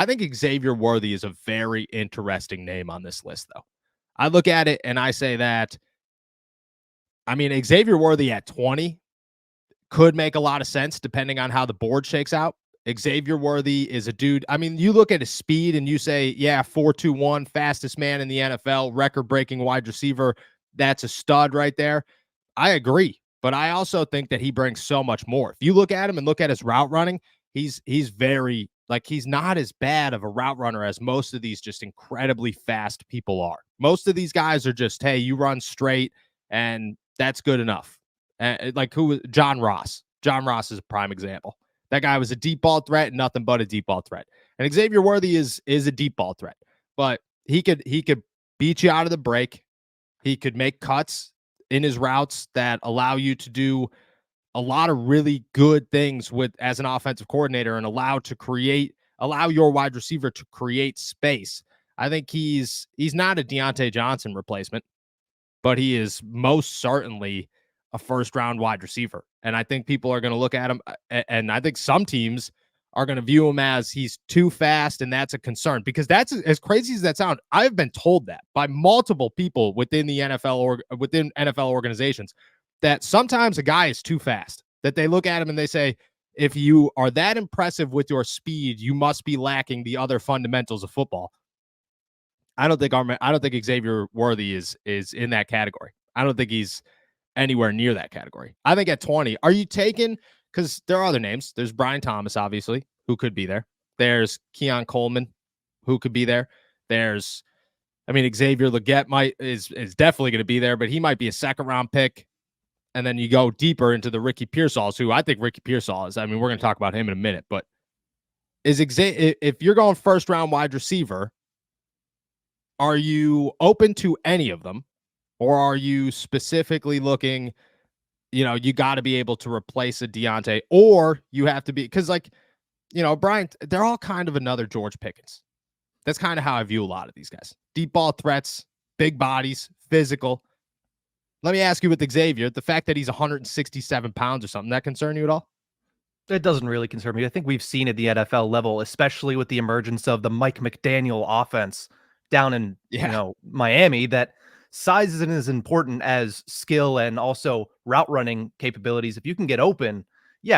I think Xavier Worthy is a very interesting name on this list, though. I look at it and I say that, I mean, Xavier Worthy at 20 could make a lot of sense depending on how the board shakes out. Xavier Worthy is a dude. I mean, you look at his speed and you say, yeah, 4.21, fastest man in the NFL, record breaking wide receiver. That's a stud right there. I agree. But I also think that he brings so much more. If you look at him and look at his route running, he's very, like, he's not as bad of a route runner as most of these just incredibly fast people are. Most of these guys are just, hey, you run straight and that's good enough. Like John Ross. John Ross is a prime example. That guy was a deep ball threat, nothing but a deep ball threat. And Xavier Worthy is a deep ball threat, but he could beat you out of the break. He could make cuts in his routes that allow you to do a lot of really good things with as an offensive coordinator and allow your wide receiver to create space. I think he's not a Deontay Johnson replacement, but he is most certainly a first-round wide receiver. And I think people are going to look at him, and I think some teams are going to view him as he's too fast, and that's a concern. Because that's, as crazy as that sounds, I've been told that by multiple people within the NFL or within NFL organizations, that sometimes a guy is too fast, that they look at him and they say, if you are that impressive with your speed, you must be lacking the other fundamentals of football. I don't think Xavier Worthy is in that category. I don't think he's anywhere near that category. I think at 20, are you taking, because there are other names. There's Brian Thomas, obviously, who could be there. There's Keon Coleman, who could be there. There's, I mean, Xavier Legette is definitely going to be there, but he might be a second-round pick. And then you go deeper into the Ricky Pearsalls, who I think Ricky Pearsall is. I mean, we're going to talk about him in a minute, but if you're going first-round wide receiver, are you open to any of them? Or are you specifically looking, you got to be able to replace a Deontay, or you have to be, because, like, Brian, they're all kind of another George Pickens. That's kind of how I view a lot of these guys. Deep ball threats, big bodies, physical. Let me ask you with Xavier, the fact that he's 167 pounds or something, that concern you at all? It doesn't really concern me. I think we've seen at the NFL level, especially with the emergence of the Mike McDaniel offense down in Miami, that size isn't as important as skill and also route running capabilities. If you can get open,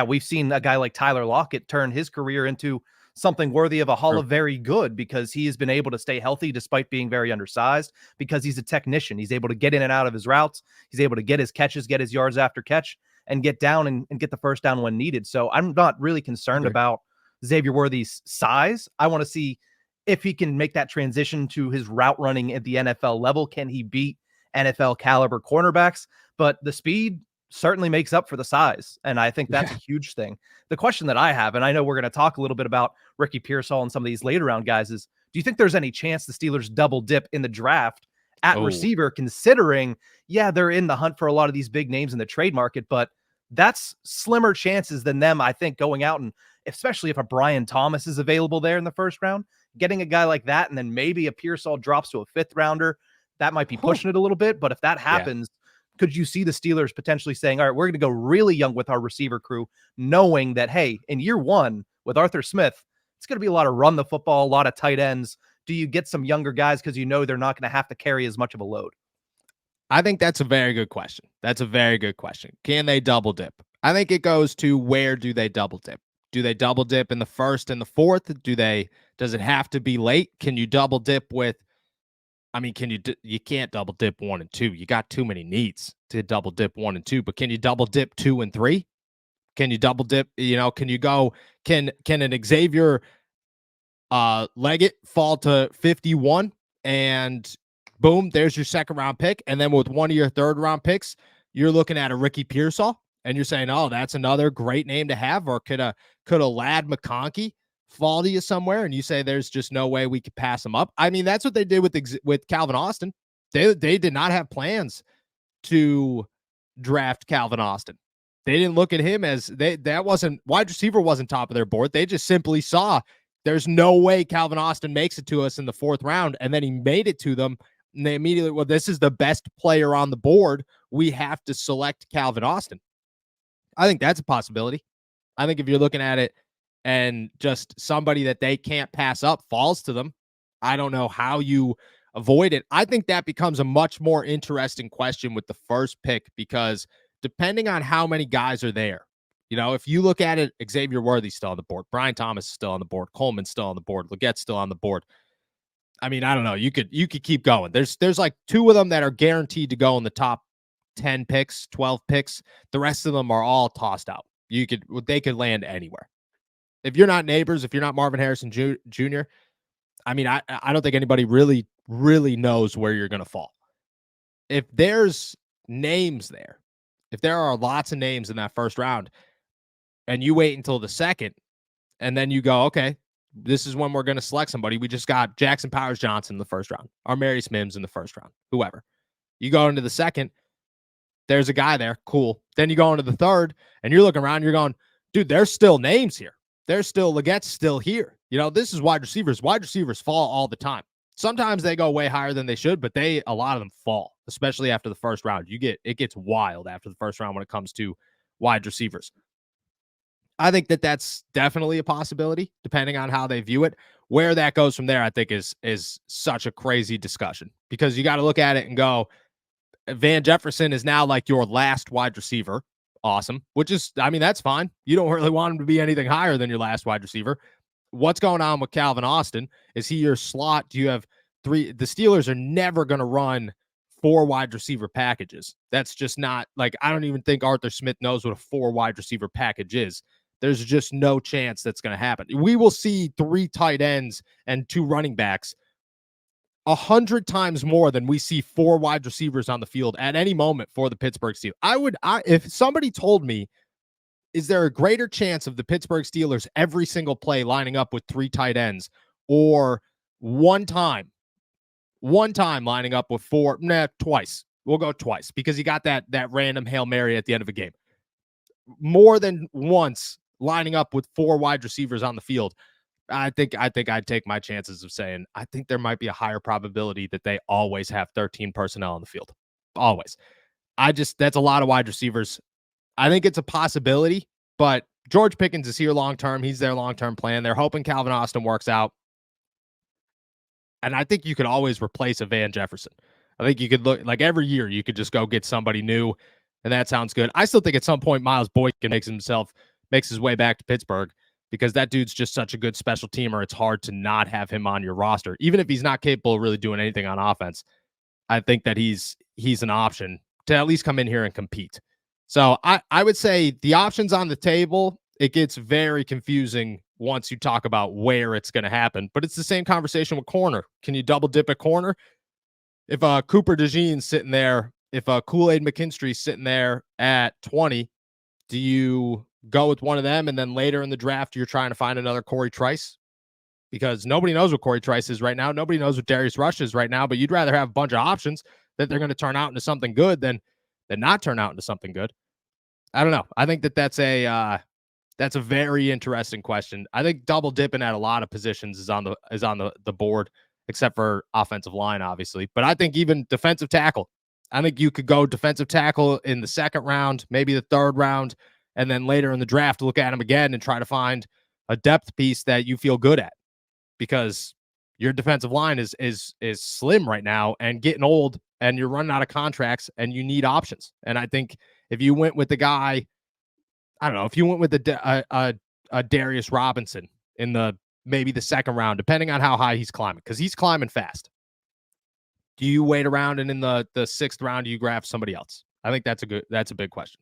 we've seen a guy like Tyler Lockett turn his career into something worthy of a Hall of Very Good, because he has been able to stay healthy despite being very undersized, because he's a technician. He's able to get in and out of his routes. He's able to get his catches, get his yards after catch, and get down and get the first down when needed. So I'm not really concerned about Xavier Worthy's size. I want to see if he can make that transition to his route running at the NFL level. Can he beat NFL caliber cornerbacks? But the speed certainly makes up for the size, and I think that's a huge thing. The question that I have, and I know we're going to talk a little bit about Ricky Pearsall and some of these later round guys, is do you think there's any chance the Steelers double dip in the draft at receiver, considering, they're in the hunt for a lot of these big names in the trade market, but that's slimmer chances than them, I think, going out, and especially if a Brian Thomas is available there in the first round, getting a guy like that, and then maybe a Pearsall drops to a fifth rounder, that might be pushing it a little bit. But if that happens, could you see the Steelers potentially saying, all right, we're going to go really young with our receiver crew, knowing that, hey, in year one with Arthur Smith, it's going to be a lot of run the football, a lot of tight ends. Do you get some younger guys because they're not going to have to carry as much of a load? I think that's a very good question. Can they double dip? I think it goes to, where do they double dip? Do they double dip in the first and the fourth? Does it have to be late? Can you double dip with, I mean, you can't double dip 1 and 2. You got too many needs to double dip 1 and 2, but can you double dip 2 and 3? Can you double dip, can you go, can an Xavier Leggett fall to 51 and boom, there's your second round pick. And then with one of your third round picks, you're looking at a Ricky Pearsall and you're saying, oh, that's another great name to have. Or could a Ladd McConkey fall to you somewhere and you say there's just no way we could pass him up? I mean, that's what they did with Calvin Austin. They did not have plans to draft Calvin Austin. They didn't look at him as wide receiver wasn't top of their board. They just simply saw there's no way Calvin Austin makes it to us in the fourth round. And then he made it to them. And they immediately, well, this is the best player on the board. We have to select Calvin Austin. I think that's a possibility. I think if you're looking at it and just somebody that they can't pass up falls to them, I don't know how you avoid it. I think that becomes a much more interesting question with the first pick, because depending on how many guys are there, if you look at it, Xavier Worthy's still on the board, Brian Thomas is still on the board, Coleman's still on the board, Legette's still on the board. I mean, I don't know. You could keep going. There's like 2 of them that are guaranteed to go in the top 10 picks, 12 picks. The rest of them are all tossed out. They could land anywhere. If you're not Neighbors, if you're not Marvin Harrison Jr., I mean, I don't think anybody really, really knows where you're going to fall. If there's names there, if there are lots of names in that first round, and you wait until the second, and then you go, okay, this is when we're going to select somebody. We just got Jackson Powers Johnson in the first round, or Marius Mims in the first round, whoever. You go into the second, there's a guy there, cool. Then you go into the third, and you're looking around, you're going, dude, there's still names here. There's still Legette's still here. This is wide receivers. Wide receivers fall all the time. Sometimes they go way higher than they should, but a lot of them fall, especially after the first round. It gets wild after the first round when it comes to wide receivers. I think that's definitely a possibility, depending on how they view it. Where that goes from there, I think is such a crazy discussion, because you got to look at it and go, Van Jefferson is now like your last wide receiver. Awesome. Which is, I mean, that's fine. You don't really want him to be anything higher than your last wide receiver. What's going on with Calvin Austin? Is he your slot? Do you have 3? The Steelers are never going to run 4 wide receiver packages. That's just not, like, I don't even think Arthur Smith knows what a 4 wide receiver package is. There's just no chance that's going to happen. We will see 3 tight ends and 2 running backs 100 times more than we see 4 wide receivers on the field at any moment for the Pittsburgh Steelers. If somebody told me, is there a greater chance of the Pittsburgh Steelers every single play lining up with 3 tight ends, or one time lining up with 4? Twice. We'll go twice, because you got that random Hail Mary at the end of a game. More than once lining up with 4 wide receivers on the field, I think I'd take my chances of saying I think there might be a higher probability that they always have 13 personnel on the field. Always. That's a lot of wide receivers. I think it's a possibility, but George Pickens is here long-term. He's their long-term plan. They're hoping Calvin Austin works out. And I think you could always replace a Van Jefferson. I think you could look, like, every year you could just go get somebody new, and that sounds good. I still think at some point Miles Boykin makes his way back to Pittsburgh, because that dude's just such a good special teamer. It's hard to not have him on your roster. Even if he's not capable of really doing anything on offense, I think that he's an option to at least come in here and compete. So I would say the options on the table, it gets very confusing once you talk about where it's going to happen. But it's the same conversation with corner. Can you double dip at corner? If Cooper DeJean's sitting there, if Kool-Aid McKinstry's sitting there at 20, do you go with one of them, and then later in the draft you're trying to find another Corey Trice? Because nobody knows what Corey Trice is right now. Nobody knows what Darius Rush is right now, but you'd rather have a bunch of options that they're going to turn out into something good than not turn out into something good. I don't know. I think that's a very interesting question. I think double dipping at a lot of positions is on the board, except for offensive line, obviously. But I think even defensive tackle. I think you could go defensive tackle in the second round, maybe the third round, and then later in the draft, look at him again and try to find a depth piece that you feel good at, because your defensive line is slim right now and getting old, and you're running out of contracts, and you need options. And I think if you went with the guy, I don't know, if you went with a Darius Robinson in maybe the second round, depending on how high he's climbing, because he's climbing fast, do you wait around, and in the 6th round, do you grab somebody else? I think that's a big question.